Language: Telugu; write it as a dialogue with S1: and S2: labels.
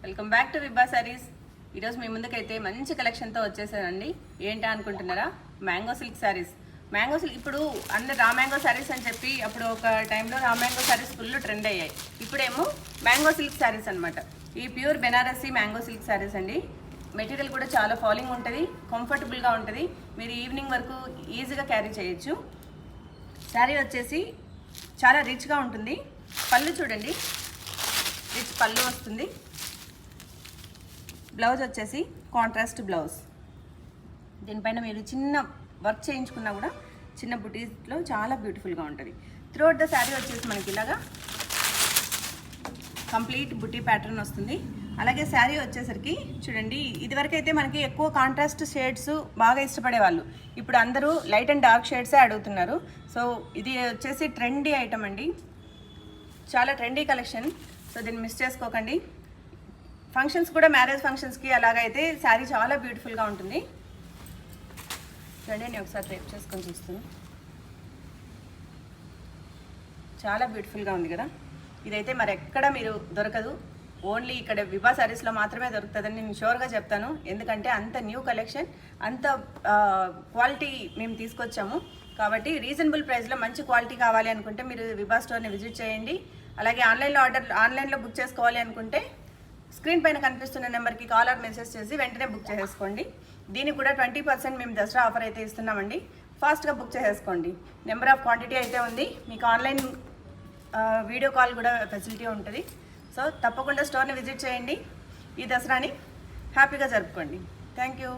S1: Welcome back to Vibha Sarees. ఈరోజు మీ ముందుకైతే మంచి కలెక్షన్తో వచ్చేసానండి. ఏంటా అనుకుంటున్నారా? Mango silk sarees. Mango silk ఇప్పుడు అందరు రా మ్యాంగో శారీస్ అని చెప్పి అప్పుడు ఒక టైంలో raw mango saris full trend అయ్యాయి. ఇప్పుడేమో మ్యాంగో సిల్క్ శారీస్ అనమాట. ఈ pure Banarasi mango silk saris అండి. మెటీరియల్ కూడా చాలా ఫాలింగ్ ఉంటుంది, కంఫర్టబుల్గా ఉంటుంది. మీరు ఈవినింగ్ వరకు ఈజీగా క్యారీ చేయొచ్చు. శారీ వచ్చేసి చాలా రిచ్గా ఉంటుంది. పళ్ళు చూడండి, రిచ్ పళ్ళు వస్తుంది. బ్లౌజ్ వచ్చేసి కాంట్రాస్ట్ బ్లౌజ్. దీనిపైన మీరు చిన్న వర్క్ చేయించుకున్నా కూడా చిన్న బుటీస్లో చాలా బ్యూటిఫుల్గా ఉంటుంది. త్రూఅవుట్ ద శారీ వచ్చేసి మనకి ఇలాగా కంప్లీట్ బుటీ ప్యాటర్న్ వస్తుంది. అలాగే శారీ వచ్చేసరికి చూడండి, ఇదివరకైతే మనకి ఎక్కువ కాంట్రాస్ట్ షేడ్స్ బాగా ఇష్టపడేవాళ్ళు. ఇప్పుడు అందరూ లైట్ అండ్ డార్క్ షేడ్సే అడుగుతున్నారు. సో ఇది వచ్చేసి ట్రెండీ ఐటమ్ అండి, చాలా ట్రెండీ కలెక్షన్. సో దీన్ని మిస్ చేసుకోకండి. ఫంక్షన్స్ కూడా, మ్యారేజ్ ఫంక్షన్స్కి అలాగైతే శారీ చాలా బ్యూటిఫుల్గా ఉంటుంది. చూడండి, నేను ఒకసారి రేప్ చేసుకొని చూస్తాను. చాలా బ్యూటిఫుల్గా ఉంది కదా. ఇదైతే మరి ఎక్కడ మీరు దొరకదు, ఓన్లీ ఇక్కడ విభా శారీస్లో మాత్రమే దొరుకుతుందని నేను షూర్గా చెప్తాను. ఎందుకంటే అంత న్యూ కలెక్షన్, అంత క్వాలిటీ మేము తీసుకొచ్చాము. కాబట్టి రీజనబుల్ ప్రైస్లో మంచి క్వాలిటీ కావాలి అనుకుంటే మీరు విభా స్టోర్ని విజిట్ చేయండి. అలాగే ఆన్లైన్లో బుక్ చేసుకోవాలి అనుకుంటే స్క్రీన్ పైన కనిపిస్తున్న నెంబర్కి కాల్ ఆర్ మెసేజ్ చేసి వెంటనే బుక్ చేసేసుకోండి. దీనికి కూడా 20% మేము దసరా ఆఫర్ అయితే ఇస్తున్నామండి. ఫాస్ట్గా బుక్ చేసేసుకోండి. నెంబర్ ఆఫ్ క్వాంటిటీ అయితే ఉంది. మీకు ఆన్లైన్ వీడియో కాల్ కూడా ఫెసిలిటీ ఉంటుంది. సో తప్పకుండా స్టోర్ని విజిట్ చేయండి. ఈ దసరాని హ్యాపీగా జరుపుకోండి. Thank you.